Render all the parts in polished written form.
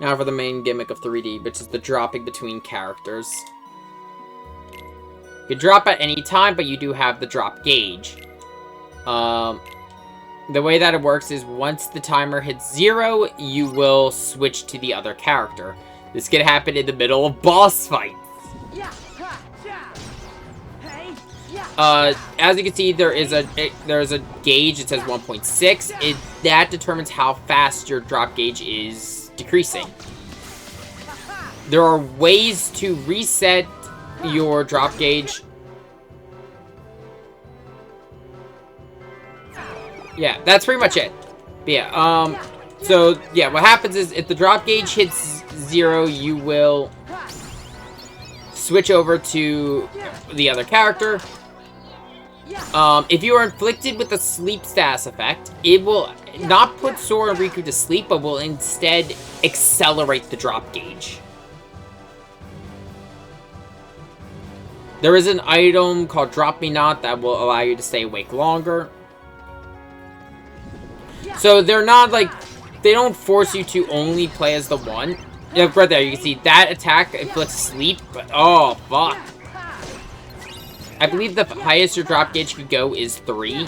Now for the main gimmick of 3D, which is the dropping between characters. You can drop at any time, but you do have the drop gauge. The way that it works is once the timer hits 0, you will switch to the other character. This can happen in the middle of boss fights. As you can see, there's a gauge. It says 1.6. That determines how fast your drop gauge is decreasing. There are ways to reset your drop gauge. Yeah, that's pretty much it. But yeah, so yeah, what happens is if the drop gauge hits 0, you will switch over to the other character. If you are inflicted with a sleep status effect, it will not put Sora and Riku to sleep, but will instead accelerate the drop gauge. There is an item called Drop Me Not that will allow you to stay awake longer. So they're not like, they don't force you to only play as the one. Yeah, right there, you can see that attack inflicts sleep, but oh, fuck. I believe the highest your drop gauge could go is 3.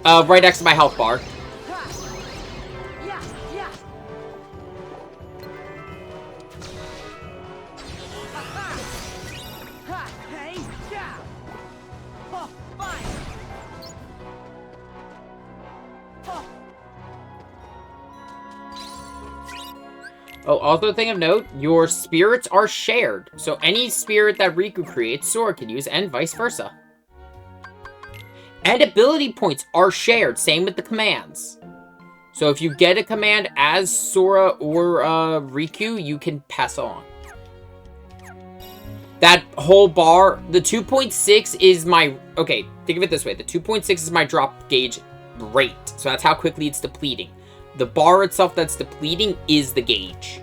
Right next to my health bar. Oh, also a thing of note, your spirits are shared. So any spirit that Riku creates, Sora can use, and vice versa. And ability points are shared, same with the commands. So if you get a command as Sora or Riku, you can pass on. That whole bar, the 2.6 is my... Okay, think of it this way. The 2.6 is my drop gauge rate. So that's how quickly it's depleting. The bar itself that's depleting is the gauge.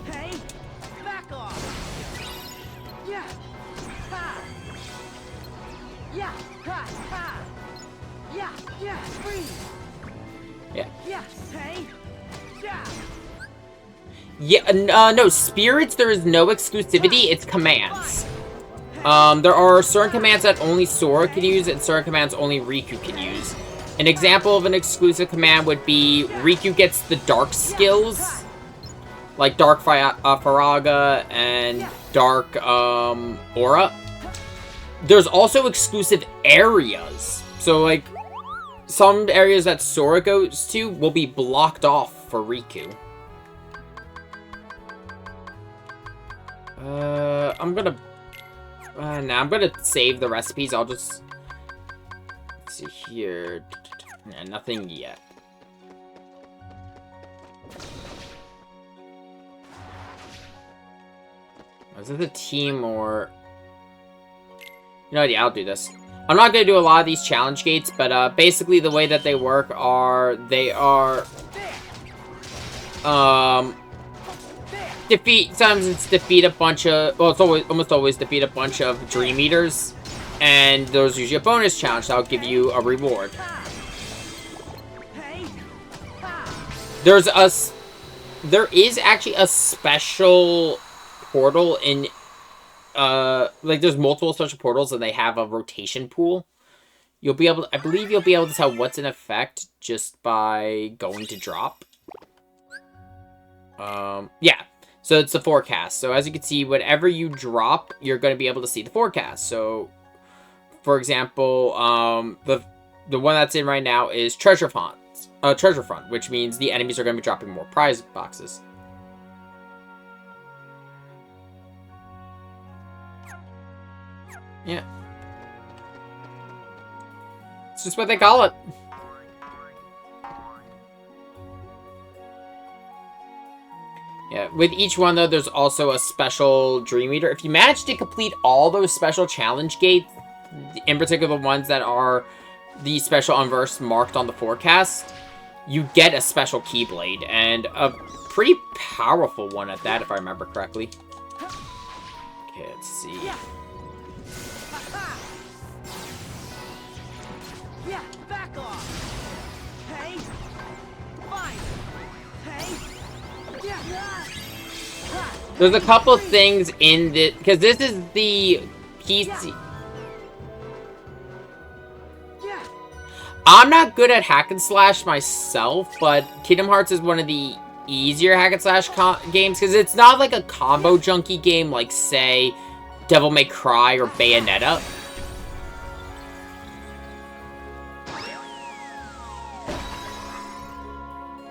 Hey, back off. Yeah. Ha. Yeah. Ha. Ha. Yeah. Yeah. Freeze. Yeah. Yeah. Hey. Yeah. Yeah, no, spirits, there is no exclusivity, it's commands. There are certain commands that only Sora can use, and certain commands only Riku can use. An example of an exclusive command would be, Riku gets the dark skills, like Dark Faraga and Dark, Aura. There's also exclusive areas, so, like, some areas that Sora goes to will be blocked off for Riku. I'm gonna... nah, I'm gonna save the recipes. I'll just... Let's see here... Nah, nothing yet. Is it the team or... You know what, yeah, I'll do this. I'm not gonna do a lot of these challenge gates, but, basically the way that they work are... They are... Sometimes it's defeat a bunch of, well, it's almost always defeat a bunch of Dream Eaters, and there's usually a bonus challenge that'll give you a reward. There is actually a special portal in, like there's multiple special portals and they have a rotation pool. You'll be able to, I believe you'll be able to tell what's in effect just by going to drop. Yeah. So it's the forecast. So as you can see, whatever you drop, you're going to be able to see the forecast. So, for example, the one that's in right now is Treasure Front, which means the enemies are going to be dropping more prize boxes. Yeah. It's just what they call it. Yeah, with each one, though, there's also a special Dream Eater. If you manage to complete all those special challenge gates, in particular the ones that are the special unversed marked on the forecast, you get a special Keyblade, and a pretty powerful one at that, if I remember correctly. Okay, let's see. Yeah. Ha ha. Yeah, back off. Hey. Fine. Hey. Yeah. Ha. There's a couple things in this, because this is the PC. Yeah. I'm not good at hack and slash myself, but Kingdom Hearts is one of the easier hack and slash games, because it's not like a combo junkie game like, say, Devil May Cry or Bayonetta.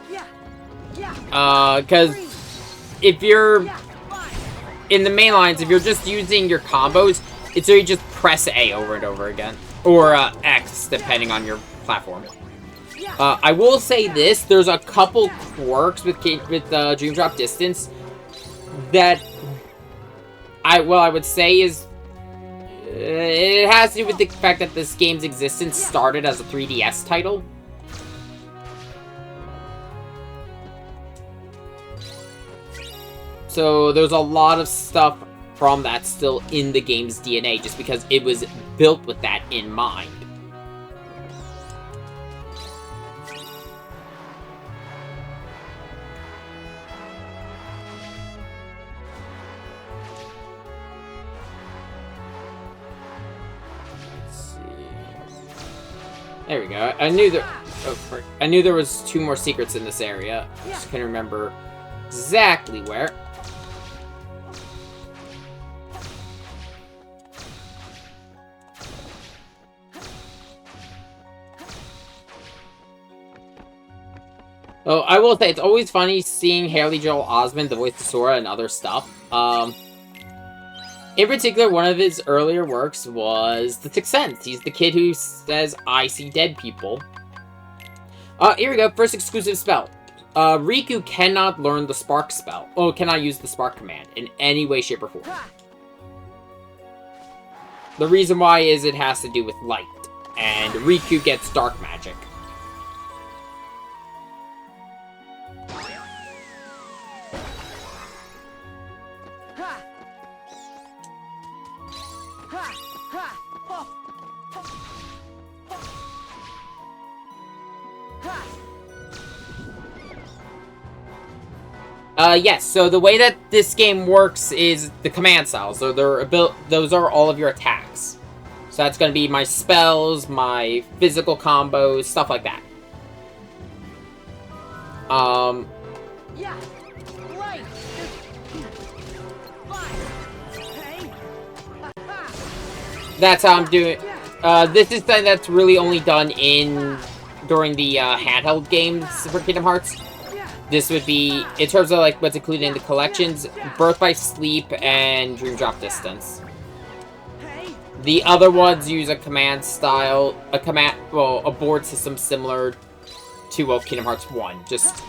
Yeah. Yeah. Because if you're Yeah. Fine. in the main lines, if you're just using your combos, it's where you just press A over and over again. Or X, depending on your platform. Yeah. I will say this, there's a couple quirks with Dream Drop Distance that I would say is... it has to do with the fact that this game's existence started as a 3DS title. So there's a lot of stuff from that still in the game's DNA, just because it was built with that in mind. Let's see. There we go. I knew there. Oh, frick. I knew there was 2 more secrets in this area. I just couldn't remember exactly where. Oh, I will say, it's always funny seeing Haley Joel Osment, the voice of Sora, and other stuff. In particular, one of his earlier works was The Sixth Sense. He's the kid who says, "I see dead people." Here we go. First exclusive spell. Riku cannot learn the Spark spell. Oh, cannot use the Spark command in any way, shape, or form. The reason why is it has to do with light. And Riku gets dark magic. Yes, so the way that this game works is the command styles. So those are all of your attacks. So that's going to be my spells, my physical combos, stuff like that. Yeah. Right. Fine. Hey. Ha. That's how I'm doing. This is something that's really only done during the handheld games for Kingdom Hearts. This would be, in terms of like what's included in the collections, Birth by Sleep and Dream Drop Distance. The other ones use a command style, a board system similar to Kingdom Hearts 1. Just,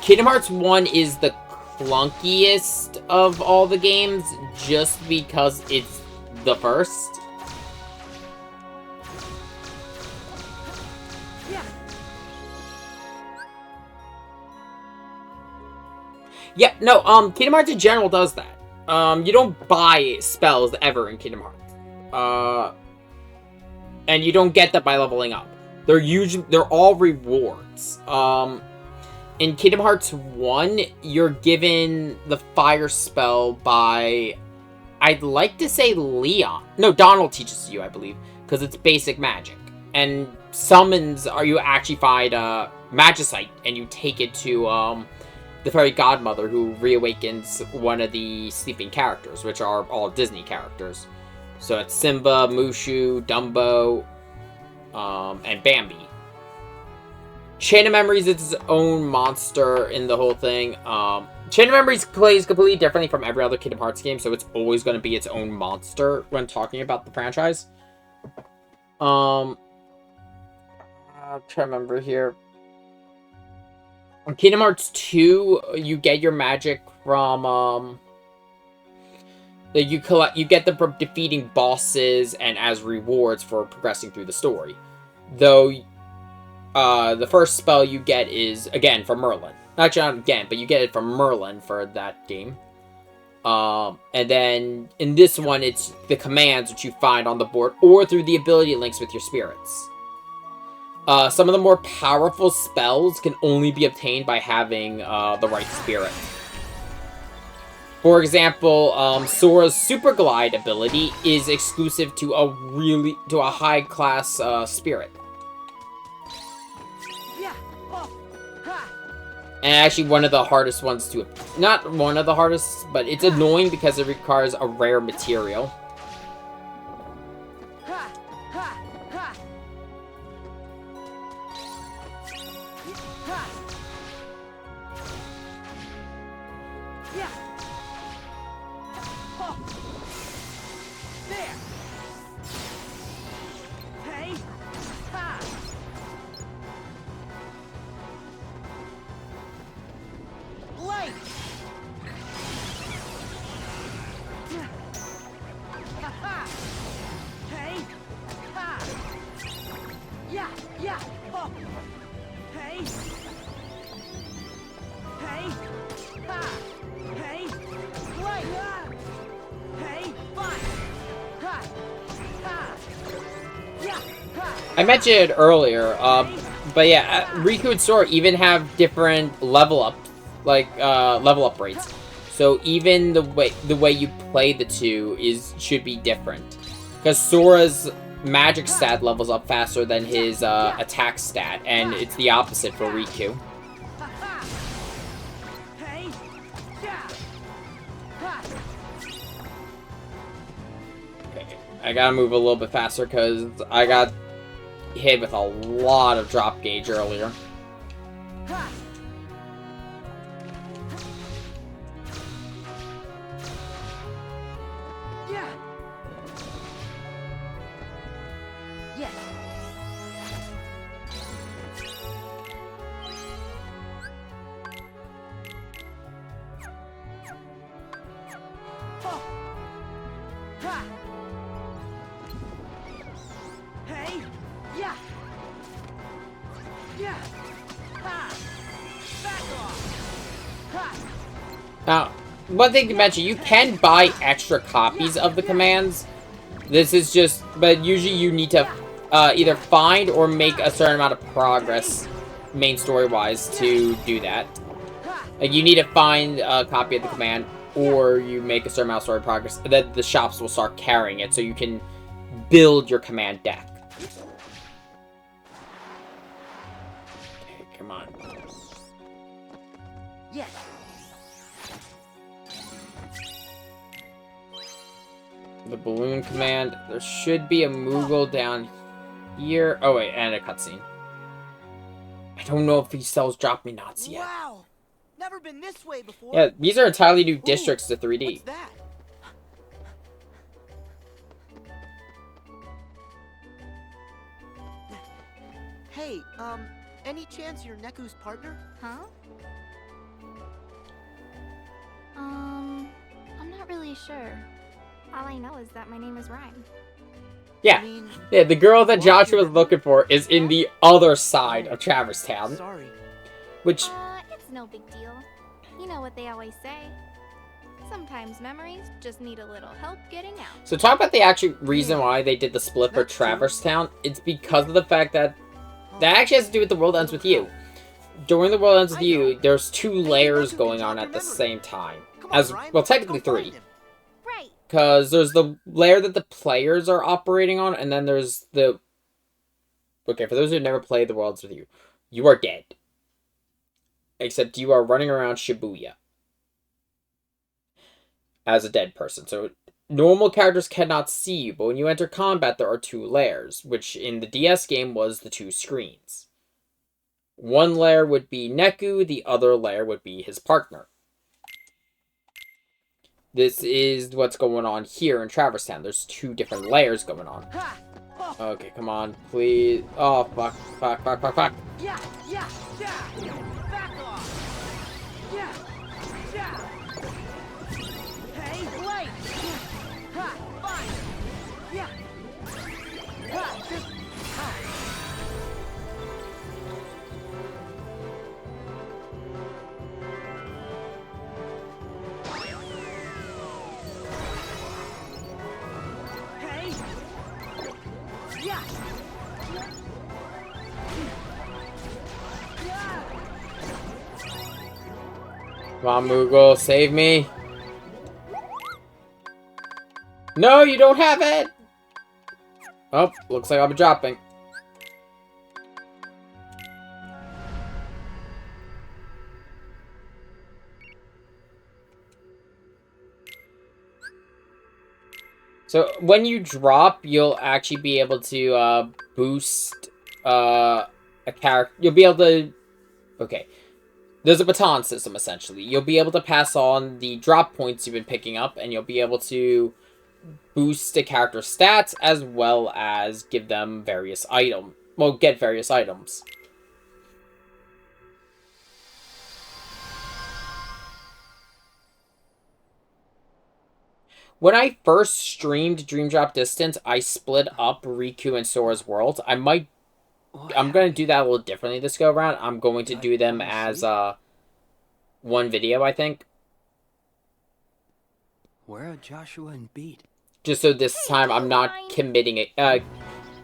Kingdom Hearts 1 is the clunkiest of all the games, just because it's the first. Yeah, no, Kingdom Hearts in general does that. You don't buy spells ever in Kingdom Hearts. And you don't get that by leveling up. They're all rewards. In Kingdom Hearts 1, you're given the fire spell by, I'd like to say Leon. No, Donald teaches you, I believe, because it's basic magic. And summons, you actually find Magicite, and you take it to, the fairy godmother, who reawakens one of the sleeping characters, which are all Disney characters. So it's Simba, Mushu, Dumbo, and Bambi. Chain of Memories is its own monster in the whole thing. Chain of Memories plays completely differently from every other Kingdom Hearts game, so it's always going to be its own monster when talking about the franchise. I'm trying to remember here. In Kingdom Hearts 2, you get your magic from, you get them from defeating bosses and as rewards for progressing through the story. Though, the first spell you get is, again, from Merlin. Actually, not again, but you get it from Merlin for that game. And then in this one, it's the commands which you find on the board or through the ability links with your spirits. Some of the more powerful spells can only be obtained by having the right spirit. For example, Sora's Super Glide ability is exclusive to a high class spirit. And actually one of the hardest ones to... Not one of the hardest, but it's annoying because it requires a rare material. I mentioned it earlier, but yeah, Riku and Sora even have different level up rates. So even the way you play the two should be different, because Sora's magic stat levels up faster than his attack stat, and it's the opposite for Riku. Okay, I gotta move a little bit faster because I got hit with a lot of drop gauge earlier. Now, one thing to mention, you can buy extra copies of the commands. This is just, but usually you need to either find or make a certain amount of progress, main story-wise, to do that. Like, you need to find a copy of the command, or you make a certain amount of story progress, and then the shops will start carrying it, so you can build your command deck. Okay, come on. Yes. The balloon command. There should be a Moogle down here. Oh wait, and a cutscene. I don't know if these cells drop me knots yet. Wow. Never been this way before. Yeah, these are entirely new districts to 3D. What's that? Hey, any chance you're Neku's partner? Huh? I'm not really sure. All I know is that my name is Rhyme. Yeah, I mean, yeah, the girl that Joshua was looking for is in the other side of Traverse Town. Sorry. Which, It's no big deal. You know what they always say. Sometimes memories just need a little help getting out. so talk about the actual reason why they did the split for Traverse Town. It's because of the fact that actually has to do with The World Ends With You. During The World Ends With You, there's 2 layers going on at the same time. Well, technically 3. Right. Because there's the layer that the players are operating on, and then there's the... Okay, for those who never played The World Ends With You, you are dead. Except you are running around Shibuya as a dead person. So normal characters cannot see you, but when you enter combat, there are 2 layers, which in the DS game was the 2 screens. One layer would be Neku, the other layer would be his partner. This is what's going on here in Traverse Town. There's 2 different layers going on. Okay, come on, please. Oh, fuck. Yeah, yeah, yeah. Back off. Yeah, yeah. Hey, wait. Ha, fine. Yeah. Ha, just. Come on, Moogle, save me. No, you don't have it! Oh, looks like I'll be dropping. So, when you drop, you'll actually be able to, boost, a character. You'll be able to... Okay. There's a baton system, essentially. You'll be able to pass on the drop points you've been picking up, and you'll be able to boost a character's stats, as well as give them various items. Well, get various items. When I first streamed Dream Drop Distance, I split up Riku and Sora's worlds. I'm going to do that a little differently this go around. I'm going to do them as one video, I think. Where are Joshua and Beat? Just so this time I'm not committing it,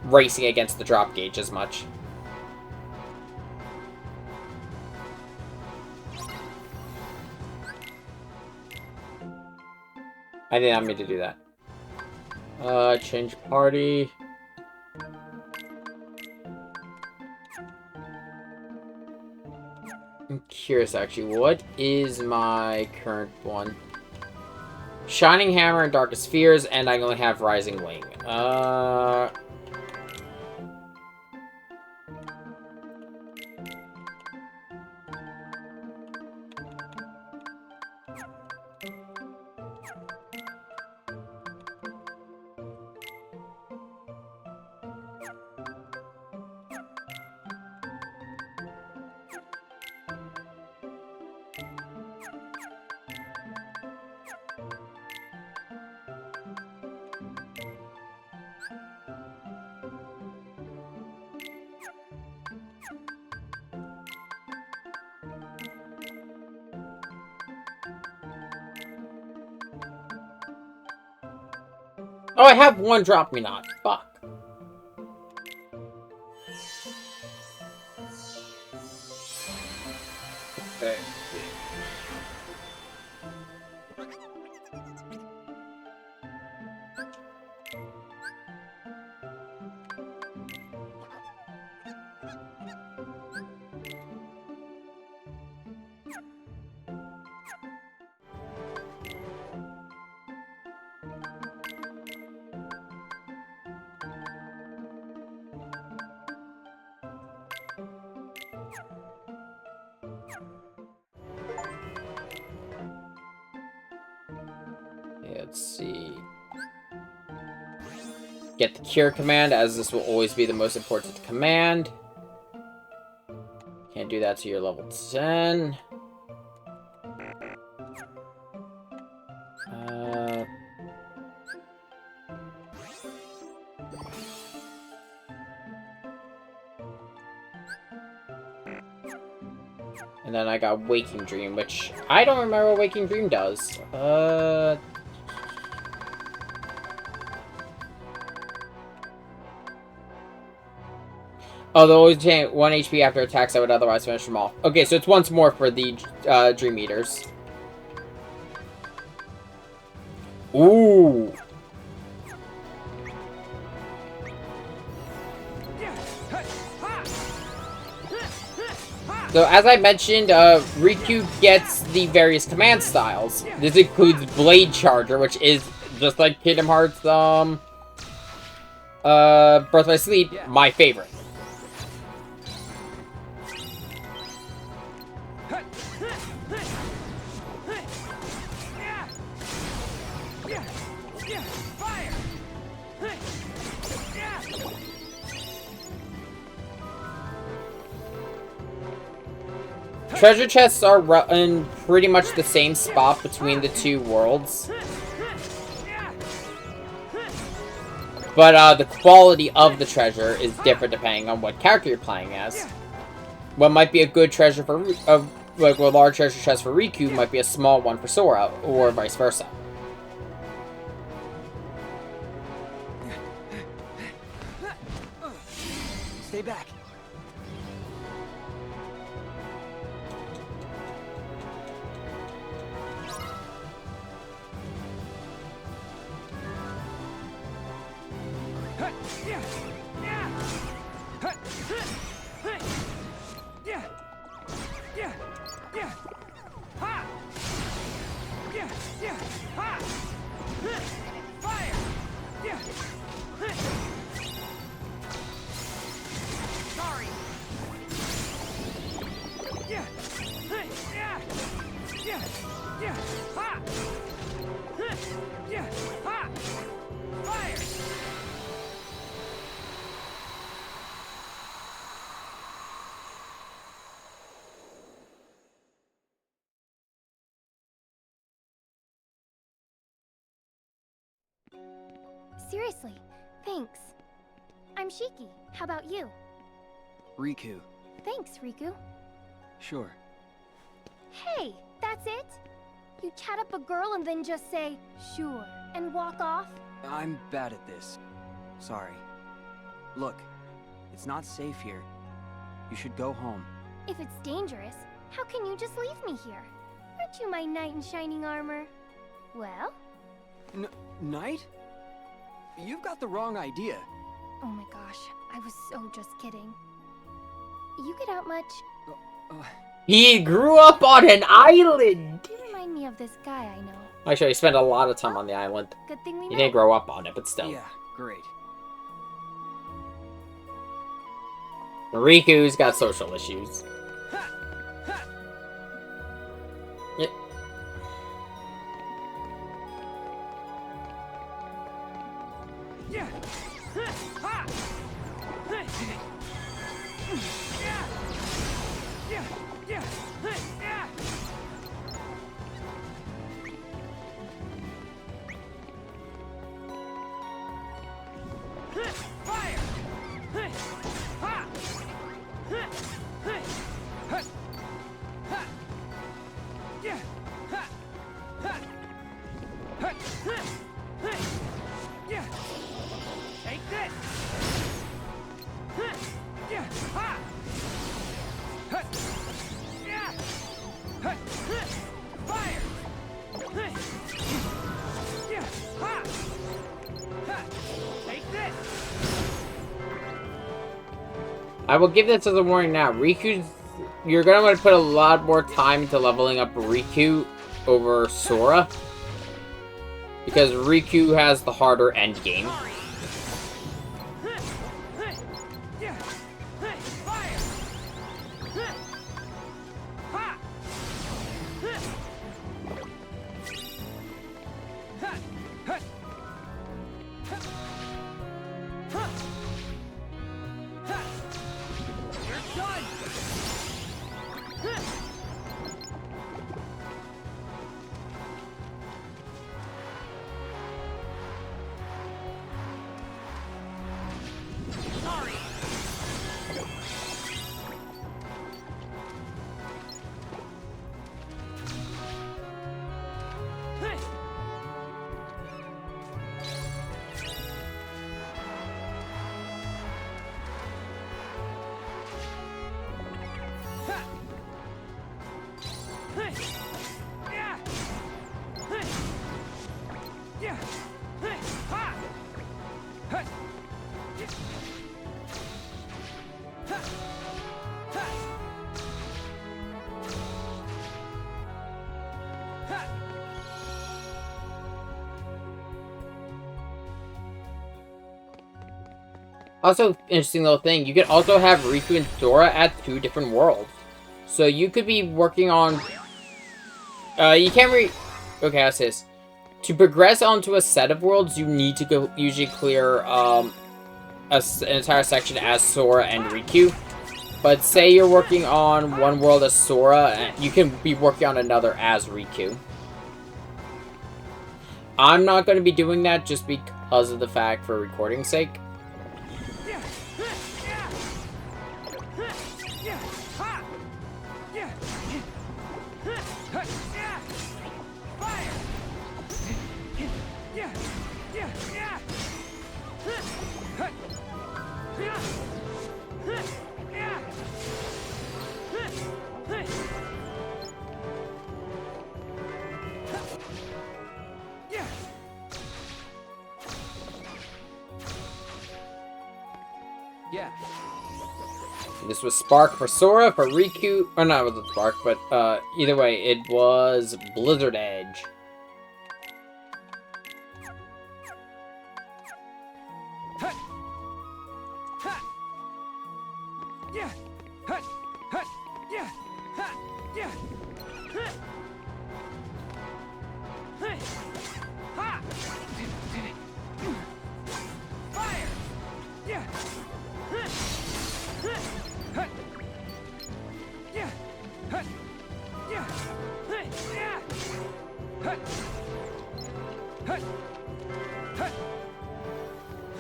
racing against the drop gauge as much. I did not mean to do that. Change party. I'm curious, actually. What is my current one? Shining Hammer and Darkest Fears, and I only have Rising Wing. Oh, I have one Drop Me Not. Fuck. Okay. Let's see. Get the Cure command, as this will always be the most important command. Can't do that till you're level 10. And then I got Waking Dream, which I don't remember what Waking Dream does. Oh, they'll always gain 1 HP after attacks that would otherwise finish them off. Okay, so it's once more for the Dream Eaters. Ooh. So, as I mentioned, Riku gets the various command styles. This includes Blade Charger, which is, just like Kingdom Hearts, Birth by Sleep, my favorite. Treasure chests are in pretty much the same spot between the two worlds. But the quality of the treasure is different depending on what character you're playing as. What might be a good treasure for, like a large treasure chest for Riku might be a small one for Sora, or vice versa. Stay back. Seriously, thanks. I'm Shiki. How about you? Riku. Thanks, Riku. Sure. Hey, that's it? You chat up a girl and then just say, sure, and walk off? I'm bad at this. Sorry. Look, it's not safe here. You should go home. If it's dangerous, how can you just leave me here? Aren't you my knight in shining armor? Well? Knight? You've got the wrong idea. Oh my gosh, I was so just kidding. You get out much? He grew up on an island! You remind me of this guy I know. Actually, he spent a lot of time on the island. Good thing we He met. didn't grow up on it, but still. Yeah, great. Riku's got social issues. Yeah. I will give this as a warning now. You're gonna want to put a lot more time into leveling up Riku over Sora. Because Riku has the harder end game. Also, interesting little thing, you could also have Riku and Sora at 2 different worlds. So you could be working on... you can't Okay, how's this? To progress onto a set of worlds, you need to usually clear an entire section as Sora and Riku. But say you're working on one world as Sora, and you can be working on another as Riku. I'm not going to be doing that just because of the fact for recording's sake. Yeah. This was Spark for Sora, for Riku... Oh, no, it wasn't Spark, but either way, it was Blizzard Edge.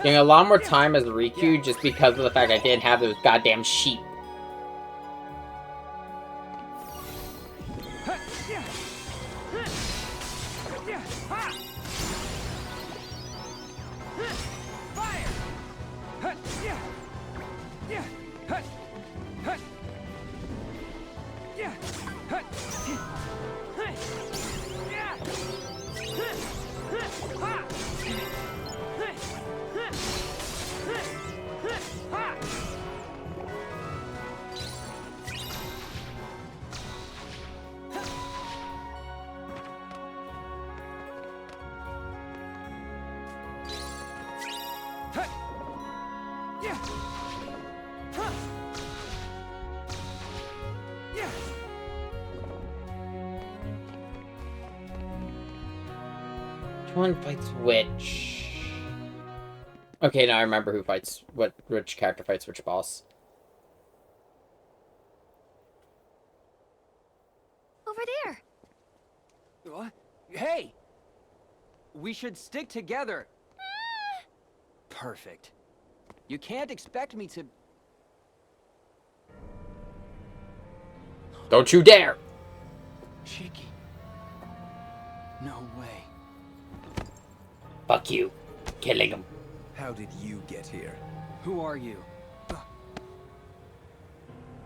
Getting a lot more time as Riku just because of the fact I didn't have those goddamn sheep. Which one fights which? Okay, now I remember who fights which character fights which boss. Over there. What? Hey! We should stick together. Perfect. You can't expect me to... Don't you dare! Shiki. No way. Fuck you. Killing him. How did you get here? Who are you?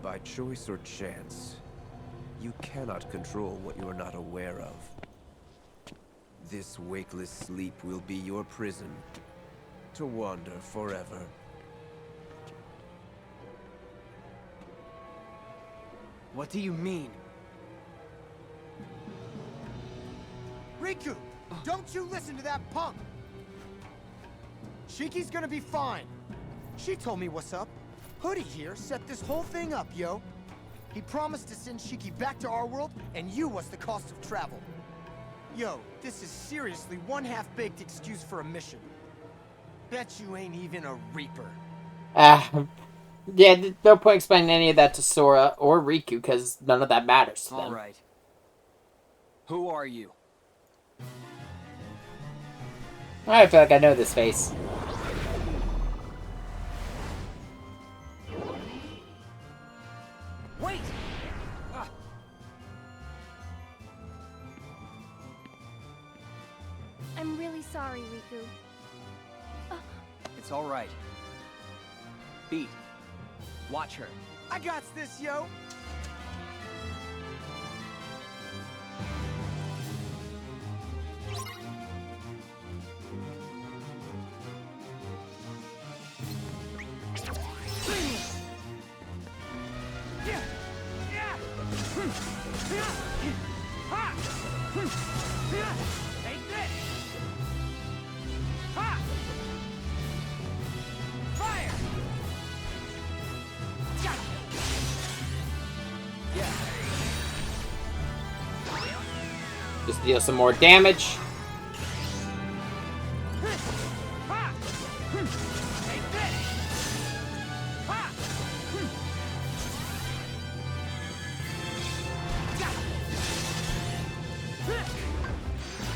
By choice or chance? You cannot control what you are not aware of. This wakeless sleep will be your prison, to wander forever. What do you mean? Riku, don't you listen to that punk! Shiki's gonna be fine. She told me what's up. Hoodie here set this whole thing up, yo. He promised to send Shiki back to our world, and you was the cost of travel. Yo, this is seriously one half-baked excuse for a mission. Bet you ain't even a Reaper. Yeah, no point explaining any of that to Sora or Riku, because none of that matters to them. Alright. Who are you? I feel like I know this face. Wait! I'm really sorry, Riku. It's alright. Beat. Watch her. I got this, yo! Take this! Ha! Fire! Yeah. Just deal some more damage. Ha! Take this! Ha!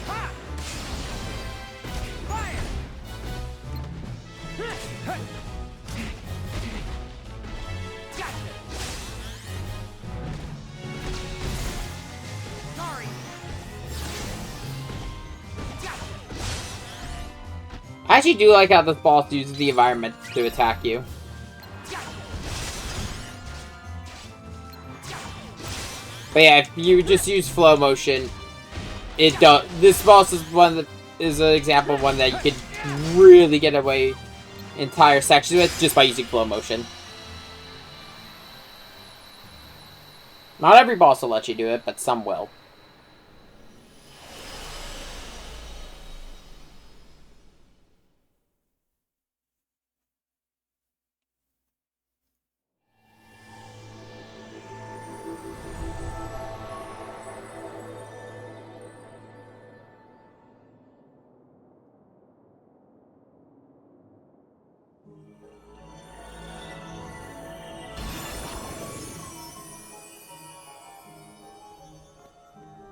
Ha! Fire! Sorry. I actually do like how this boss uses the environment to attack you. But yeah, if you just use flow motion, it does. This boss is one that is an example of one that you could really get away entire sections with just by using flow motion. Not every boss will let you do it, but some will.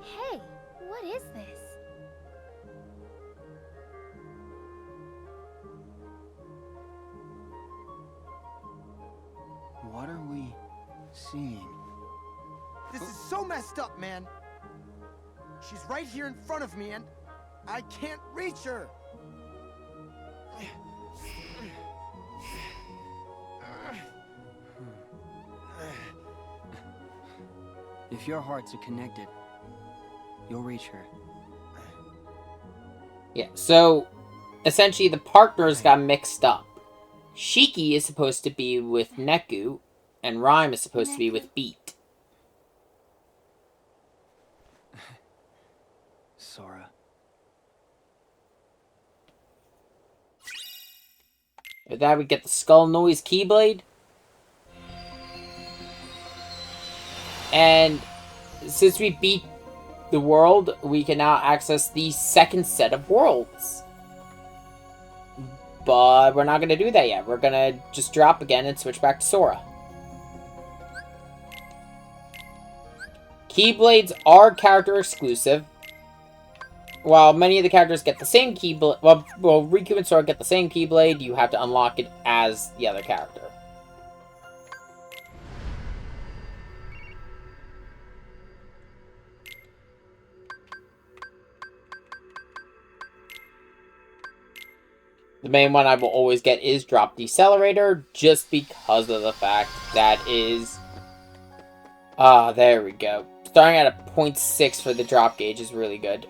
Hey, what is this? What are we seeing? This is so messed up, man. She's right here in front of me and I can't reach her. If your hearts are connected, you'll reach her. Yeah, so essentially the partners got mixed up. Shiki is supposed to be with Neku, and Rhyme is supposed to be with Beat. Sora. With that, we get the Skull Noise Keyblade. And since we beat the world, we can now access the second set of worlds. But we're not going to do that yet. We're going to just drop again and switch back to Sora. Keyblades are character exclusive. While many of the characters get the same Keyblade... Well, Riku and Sora get the same Keyblade, you have to unlock it as the other character. The main one I will always get is Drop Decelerator, just because of the fact that is... there we go. Starting at a 0.6 for the drop gauge is really good.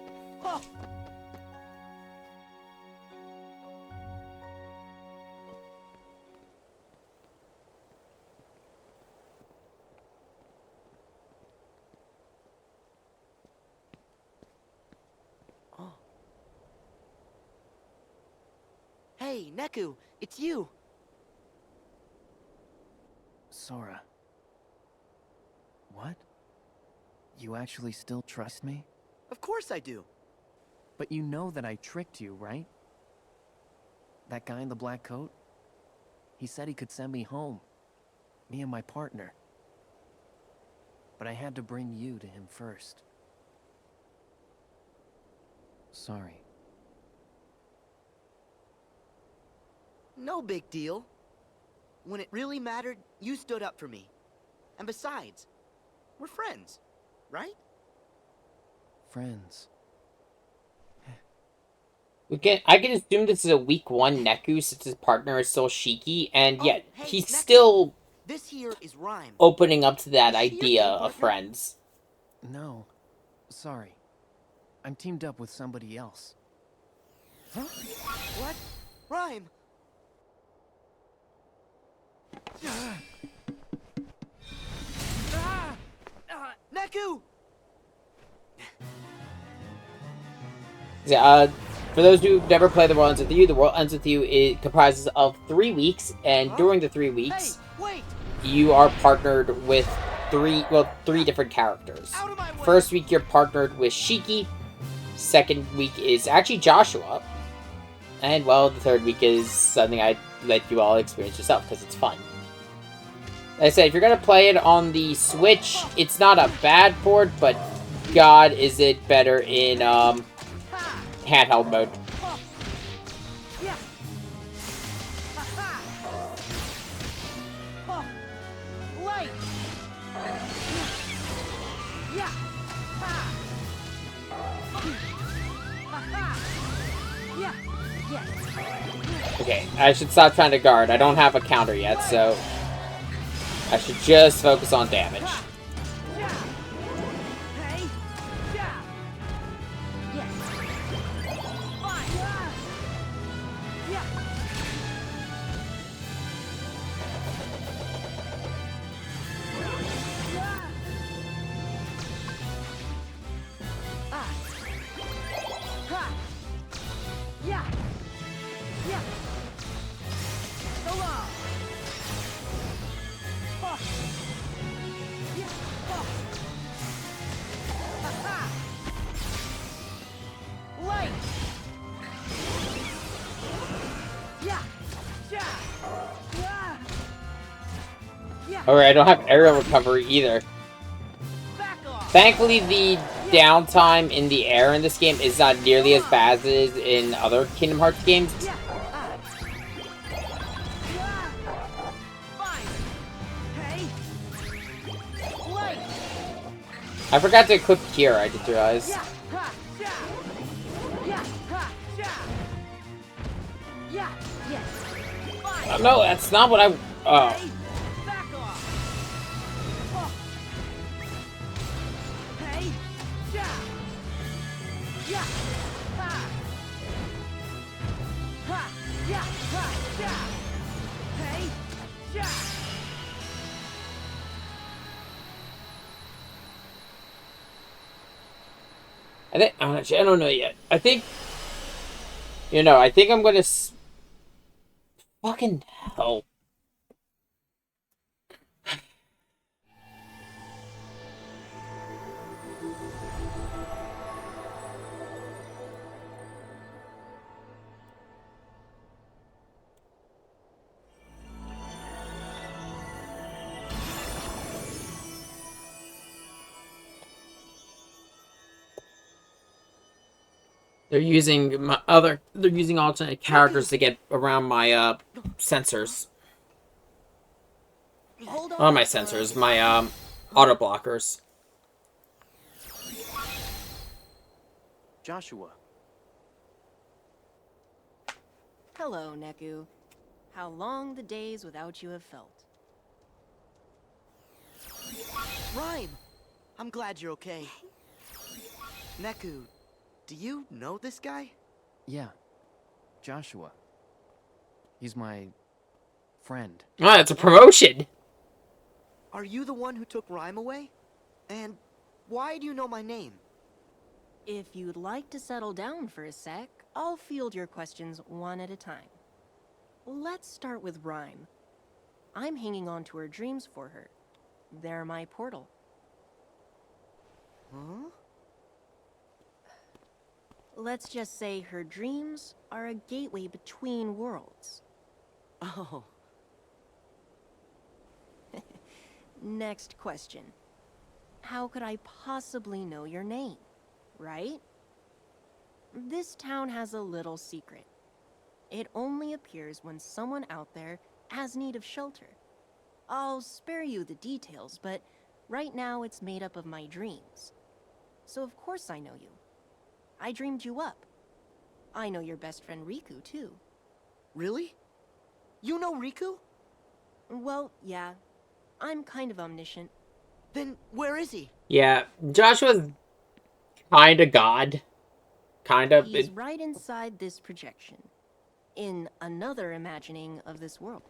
Hey, Neku, it's you. Sora. What? You actually still trust me? Of course I do. But you know that I tricked you, right? That guy in the black coat? He said he could send me home. Me and my partner. But I had to bring you to him first. Sorry. No big deal. When it really mattered, you stood up for me. And besides, we're friends, right? Friends. I can assume this is a week 1 Neku since his partner is still Shiki, and yet Oh, hey, he's Neku. still This here is Rhyme. opening up to that Is she your idea team of partner? friends. No. Sorry. I'm teamed up with somebody else. Huh? What? Rhyme! Neku! Yeah, for those who've never played The World Ends With You, The World Ends With You it comprises of 3 weeks, and during the 3 weeks, Hey, wait! you are partnered with three different characters. Out of my way! First week, you're partnered with Shiki. Second week is actually Joshua. And, well, the third week is something I'd let you all experience yourself, because it's fun. Like I said, if you're going to play it on the Switch, it's not a bad port, but God, is it better in handheld mode. Yeah. Light. Yeah. Yeah. Yes. Okay, I should stop trying to guard. I don't have a counter yet, so I should just focus on damage. Hey. Yeah. Yes. Fine. Yeah. Alright, I don't have aerial recovery either. Thankfully, the downtime in the air in this game is not nearly as bad as it is in other Kingdom Hearts games. I forgot to equip Kira, I just realized. No, that's not what I... Oh. I don't know yet. I think, I think I'm gonna fucking hell. They're using alternate characters to get around my sensors. Not my sensors, my auto blockers. Joshua. Hello, Neku. How long the days without you have felt. Rhyme! I'm glad you're okay. Neku, do you know this guy? Yeah. Joshua. He's my friend. Ah, it's a promotion! Are you the one who took Rhyme away? And why do you know my name? If you'd like to settle down for a sec, I'll field your questions one at a time. Let's start with Rhyme. I'm hanging on to her dreams for her. They're my portal. Huh? Let's just say her dreams are a gateway between worlds. Oh. Next question. How could I possibly know your name, right? This town has a little secret. It only appears when someone out there has need of shelter. I'll spare you the details, but right now it's made up of my dreams. So of course I know you. I dreamed you up. I know your best friend Riku, too. Really? You know Riku? Well, yeah. I'm kind of omniscient. Then where is he? Yeah, Joshua's kinda God. Kinda. He's right inside this projection. In another imagining of this world.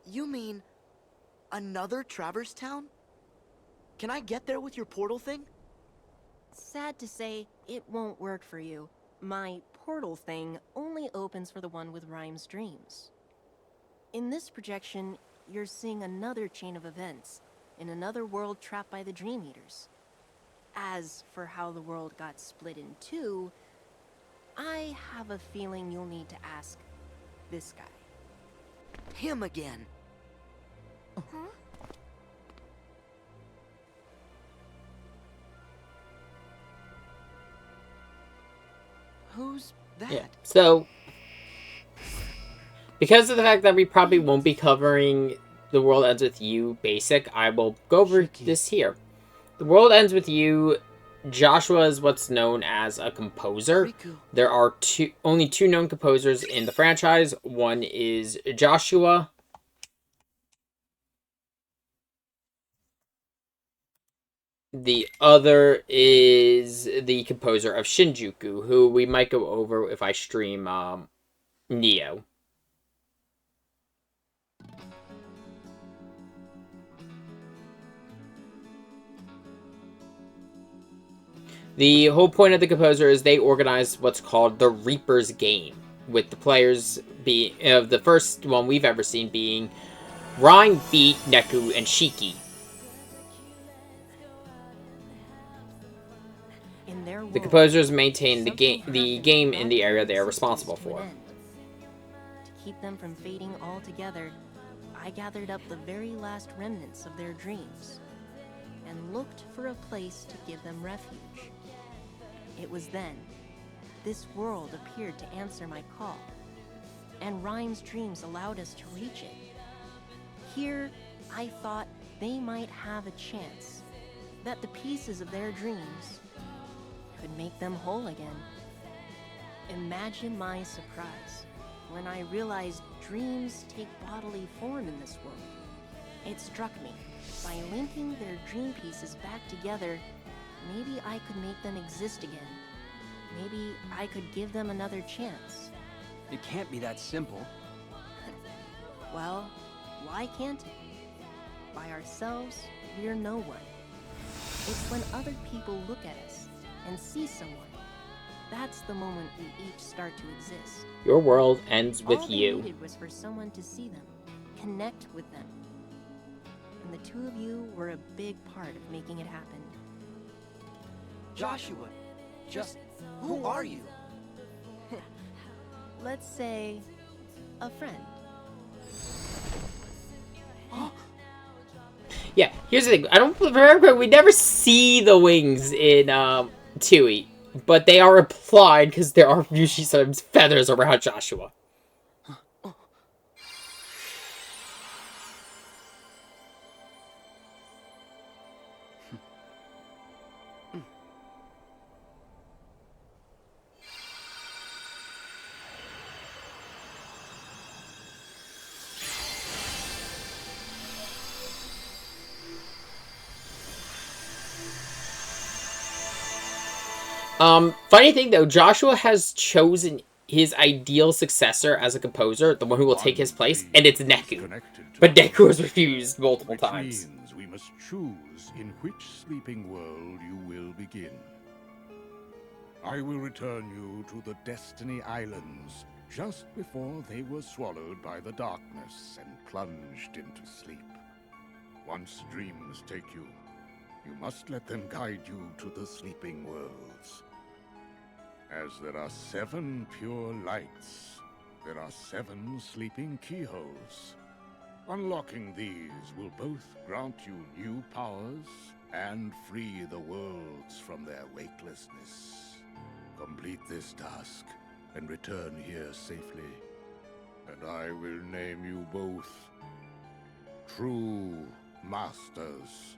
You mean another Traverse Town? Can I get there with your portal thing? Sad to say, it won't work for you. My portal thing only opens for the one with Rhyme's dreams. In this projection, you're seeing another chain of events, in another world trapped by the Dream Eaters. As for how the world got split in two, I have a feeling you'll need to ask this guy. Him again. Huh? Who's that? Yeah, so... because of the fact that we probably won't be covering The World Ends With You Basic, I will go over this here. The World Ends With You, Joshua is what's known as a composer. Riku. There are only two known composers in the franchise. One is Joshua. The other is the composer of Shinjuku, who we might go over if I stream Neo. The whole point of the composer is they organize what's called the Reaper's Game. with the players the first one we've ever seen being Rhyme, Beat, Neku, and Shiki. In their The world, composers maintain the something game happened in the area they are that responsible existed to for. an end. To keep them from fading altogether, I gathered up the very last remnants of their dreams and looked for a place to give them refuge. It was then this world appeared to answer my call, and Rhyme's dreams allowed us to reach it. Here, I thought they might have a chance, that the pieces of their dreams could make them whole again. Imagine my surprise when I realized dreams take bodily form in this world. It struck me, by linking their dream pieces back together, maybe I could make them exist again. Maybe I could give them another chance. It can't be that simple. Well, why can't it? By ourselves, we're no one. It's when other people look at us and see someone. That's the moment we each start to exist. Your world ends with All they you. needed was for someone to see them, connect with them. And the two of you were a big part of making it happen. Joshua, just who are you? Let's say, a friend. Yeah, here's the thing. I don't remember. We never see the wings in Tui, but they are implied because there are usually some feathers around Joshua. Funny thing though, Joshua has chosen his ideal successor as a composer, the one who will take his place, and it's Neku. But Neku has refused multiple Which times. means we must choose in which sleeping world you will begin. I will return you to the Destiny Islands just before they were swallowed by the darkness and plunged into sleep. Once dreams take you, you must let them guide you to the sleeping worlds. As there are 7 pure lights, there are 7 sleeping keyholes. Unlocking these will both grant you new powers and free the worlds from their weightlessness. Complete this task and return here safely, and I will name you both True Masters.